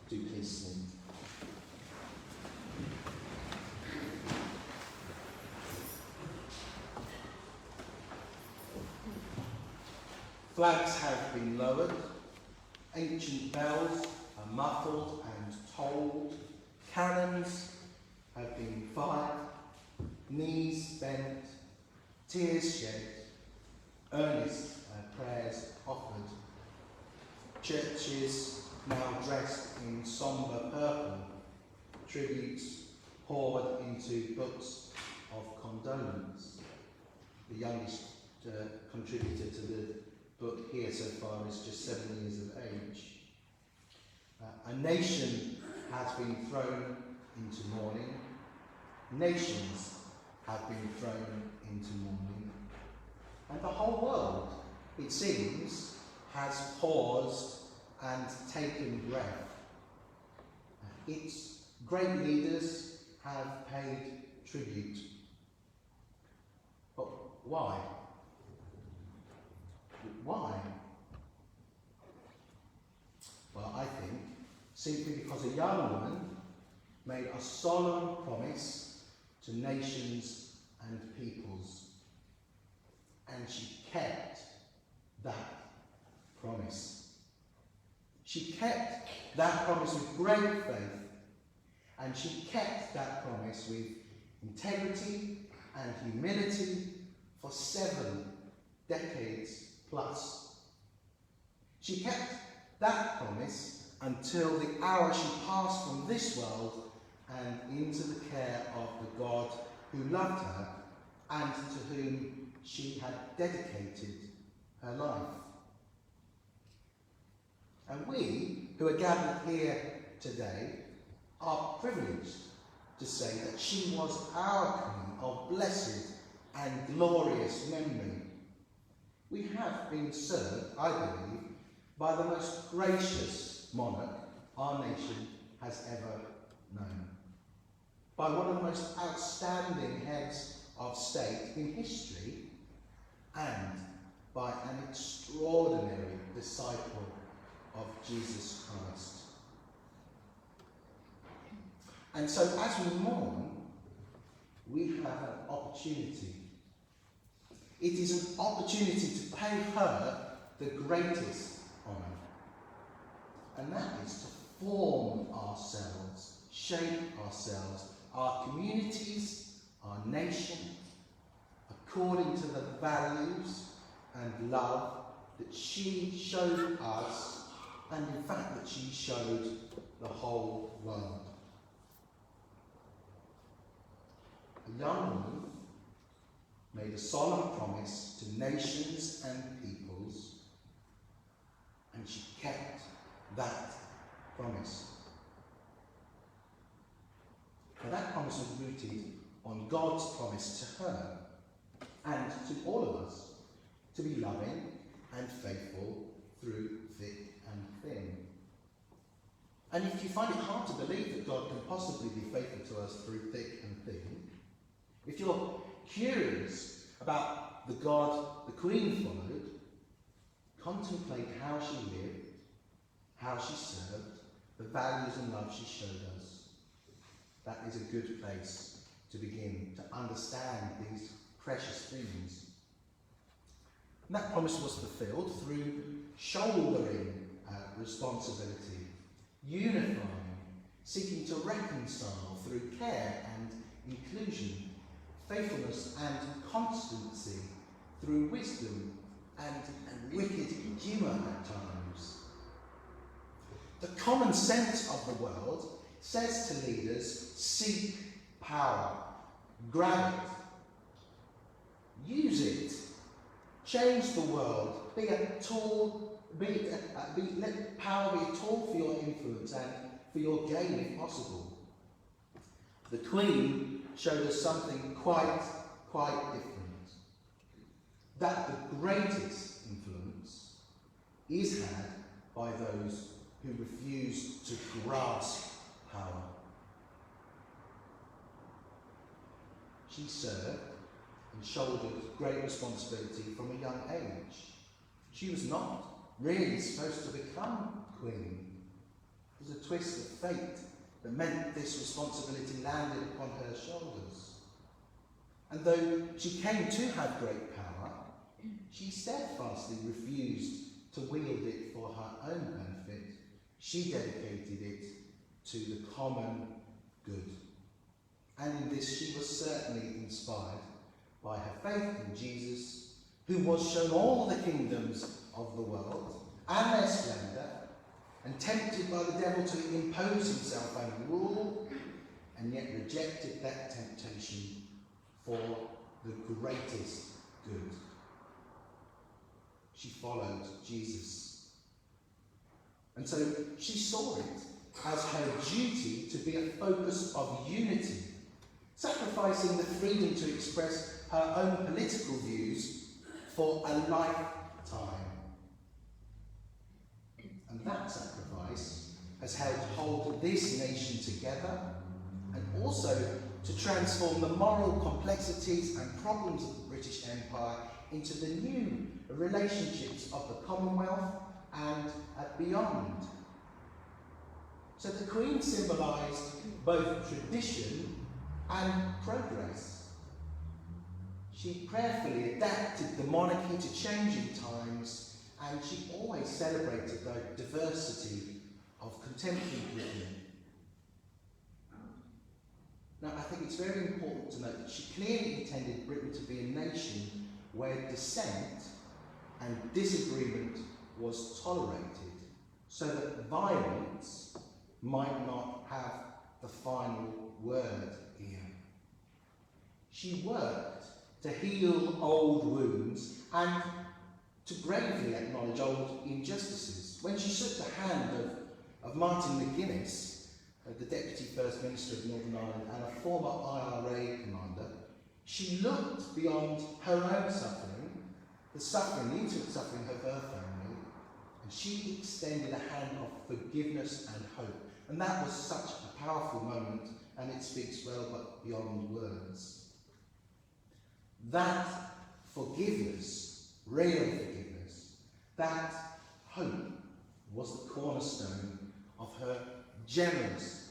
Do please stand. Flags have been lowered, ancient bells are muffled and tolled, cannons have been fired, knees bent, tears shed, earnest prayers offered. Churches now dressed in sombre purple, tributes poured into books of condolence. The youngest contributor to the book here so far is just 7 years of age. A nation has been thrown into mourning. Nations have been thrown into mourning. And the whole world, it seems, has paused and taken breath. Its great leaders have paid tribute. But why? Why? Well, I think simply because a young woman made a solemn promise to nations and peoples, and she kept that promise. She kept that promise with great faith, and she kept that promise with integrity and humility for 7 decades plus. She kept that promise until the hour she passed from this world and into the care of the God who loved her and to whom she had dedicated her life. And we, who are gathered here today, are privileged to say that she was our Queen of blessed and glorious memory. We have been served, I believe, by the most gracious monarch our nation has ever known, by one of the most outstanding heads of state in history, and by an extraordinary disciple of Jesus Christ. And so as we mourn, we have an opportunity. It is an opportunity to pay her the greatest honour. And that is to form ourselves, shape ourselves, our communities, our nation, according to the values and love that she showed us, and in fact that she showed the whole world. A young woman made a solemn promise to nations and peoples, and she kept that promise. Now that promise was rooted on God's promise to her and to all of us to be loving and faithful through thick and thin. And if you find it hard to believe that God can possibly be faithful to us through thick and thin, if you're curious about the God the Queen followed, contemplate how she lived, how she served, the values and love she showed us. That is a good place to begin to understand these precious things. And that promise was fulfilled through shouldering responsibility, unifying, seeking to reconcile through care and inclusion, faithfulness and constancy through wisdom and wicked humour at times. The common sense of the world says to leaders, seek power, grab it, use it, change the world, let power be a tool for your influence and for your gain if possible. The Queen showed us something quite different. That the greatest influence is had by those who refuse to grasp power. She served and shouldered great responsibility from a young age. She was not really supposed to become queen. It was a twist of fate that meant this responsibility landed upon her shoulders. And though she came to have great power, she steadfastly refused to wield it for her own benefit. She dedicated it to the common good. And in this she was certainly inspired by her faith in Jesus, who was shown all the kingdoms of the world and their splendour, and tempted by the devil to impose himself and rule, and yet rejected that temptation for the greatest good. She followed Jesus. And so she saw it as her duty to be a focus of unity, sacrificing the freedom to express her own political views for a lifetime. And that sacrifice has helped hold this nation together, and also to transform the moral complexities and problems of the British Empire into the new relationships of the Commonwealth and beyond. So the Queen symbolised both tradition and progress. She prayerfully adapted the monarchy to changing times, and she always celebrated the diversity of contemporary Britain. Now, I think it's very important to note that she clearly intended Britain to be a nation where dissent and disagreement was tolerated, so that violence might not have the final word here. She worked to heal old wounds and to bravely acknowledge old injustices. When she shook the hand of Martin McGuinness, the Deputy First Minister of Northern Ireland and a former IRA commander, she looked beyond her own suffering, the intimate suffering of her family, and she extended a hand of forgiveness and hope. And that was such a powerful moment, and it speaks well but beyond words. That forgiveness, real forgiveness, that hope was the cornerstone of her generous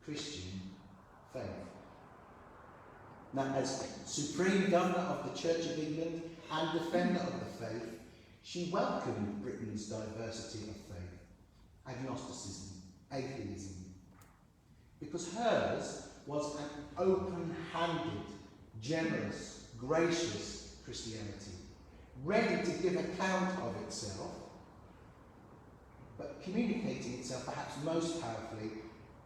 Christian faith. Now, as Supreme Governor of the Church of England and defender of the faith, she welcomed Britain's diversity of faith, agnosticism, atheism, because hers was an open-handed, generous, gracious Christianity, ready to give account of itself, but communicating itself perhaps most powerfully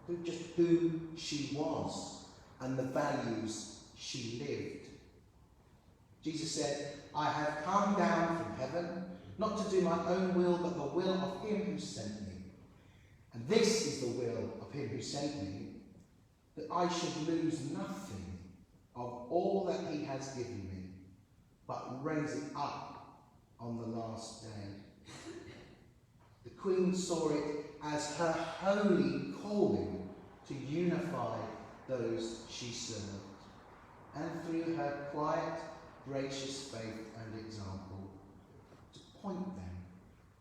through just who she was and the values she lived. Jesus said, "I have come down from heaven, not to do my own will, but the will of him who sent me. And this is the will of him who sent me, that I should lose nothing of all that he has given me, but raise it up on the last day." The Queen saw it as her holy calling to unify those she served, and through her quiet, gracious faith and example, to point them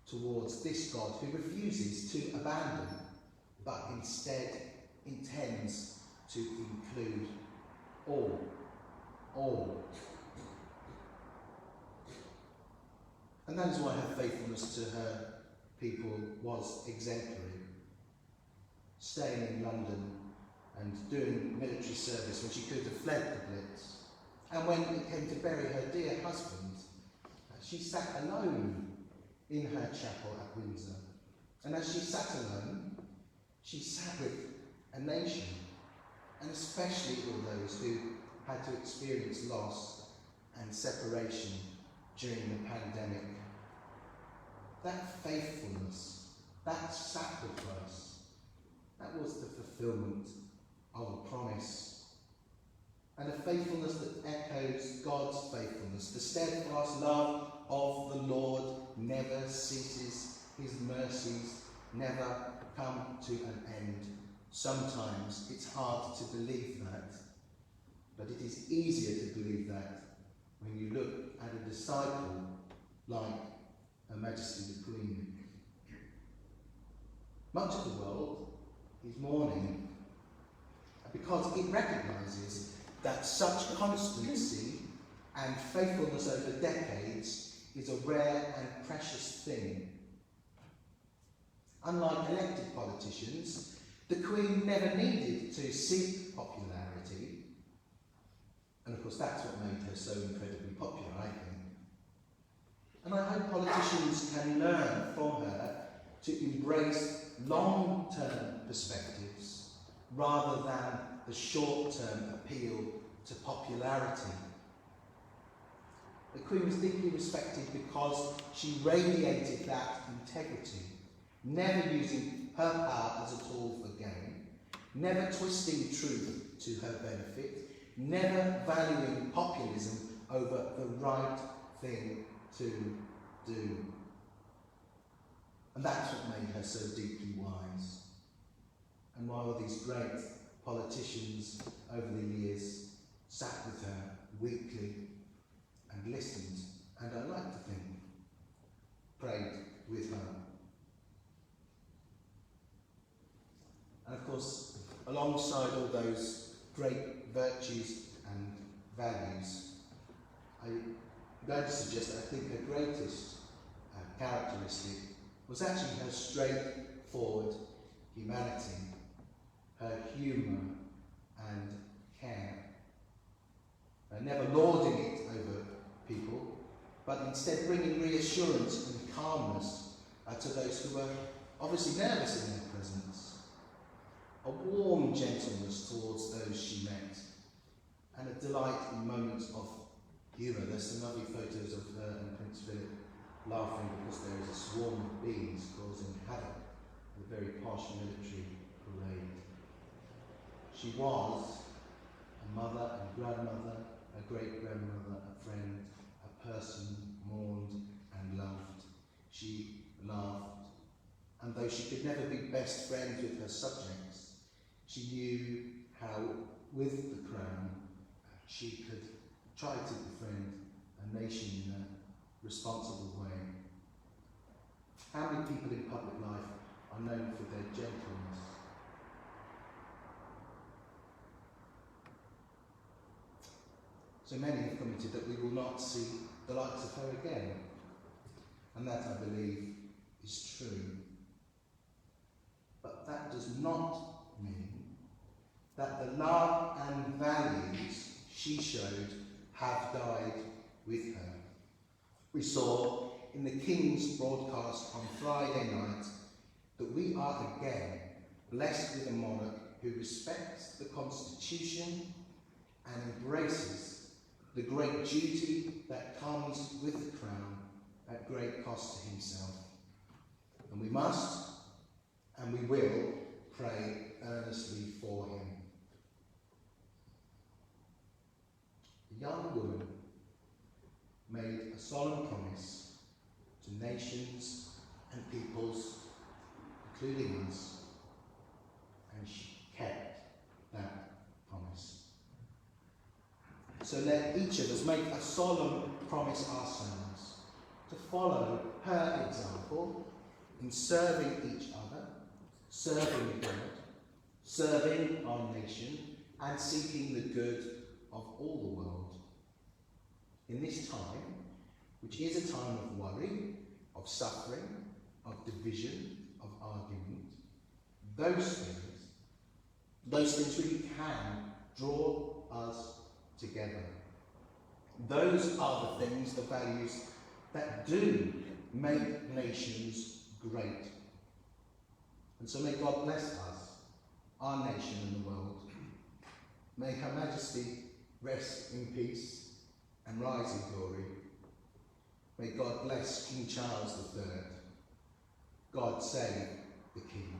towards this God who refuses to abandon, but instead intends to include all. And that is why her faithfulness to her people was exemplary. Staying in London and doing military service when she could have fled the Blitz. And when it came to bury her dear husband, she sat alone in her chapel at Windsor. And as she sat alone, she sat with a nation, and especially all those who had to experience loss and separation during the pandemic. That faithfulness, that sacrifice, that was the fulfillment of a promise. And a faithfulness that echoes God's faithfulness. The steadfast love of the Lord never ceases, his mercies never come to an end. Sometimes it's hard to believe that, but it is easier to believe that when you look at a disciple like Her Majesty the Queen. Much of the world his mourning, because it recognises that such constancy and faithfulness over decades is a rare and precious thing. Unlike elected politicians, the Queen never needed to seek popularity, and of course that's what made her so incredibly popular, I think. And I hope politicians can learn from her to embrace long-term perspectives rather than the short-term appeal to popularity. The Queen was deeply respected because she radiated that integrity, never using her power as a tool for gain, never twisting truth to her benefit, never valuing populism over the right thing to do. And that's what made her so deeply wise. And while these great politicians over the years sat with her weekly and listened, and I like to think prayed with her. And of course, alongside all those great virtues and values, I'm going to suggest that I think her greatest characteristic was actually her straightforward humanity, her humour and care. Never lording it over people, but instead bringing reassurance and calmness to those who were obviously nervous in their presence. A warm gentleness towards those she met, and a delight in moments of humour. There's some lovely photos of her and Prince Philip laughing because there is a swarm of bees causing havoc at a very posh military parade. She was a mother and grandmother, a great-grandmother, a friend, a person mourned and loved. She laughed, and though she could never be best friends with her subjects, she knew how, with the crown, she could try to befriend a nation in a responsible way. How many people in public life are known for their gentleness? So many have commented that we will not see the likes of her again, and that, I believe, is true. But that does not mean that the love and values she showed have died with her. We saw in the King's broadcast on Friday night that we are again blessed with a monarch who respects the Constitution and embraces the great duty that comes with the crown at great cost to himself. And we must, and we will, pray earnestly for him. The young woman made a solemn promise to nations and peoples, including us, and she kept that promise. So let each of us make a solemn promise ourselves to follow her example in serving each other, serving God, serving our nation, and seeking the good of all the world. In this time, which is a time of worry, of suffering, of division, of argument, those things really can draw us together. Those are the things, the values, that do make nations great. And so may God bless us, our nation and the world. May Her Majesty rest in peace and rise in glory. May God bless King Charles III. God save the King.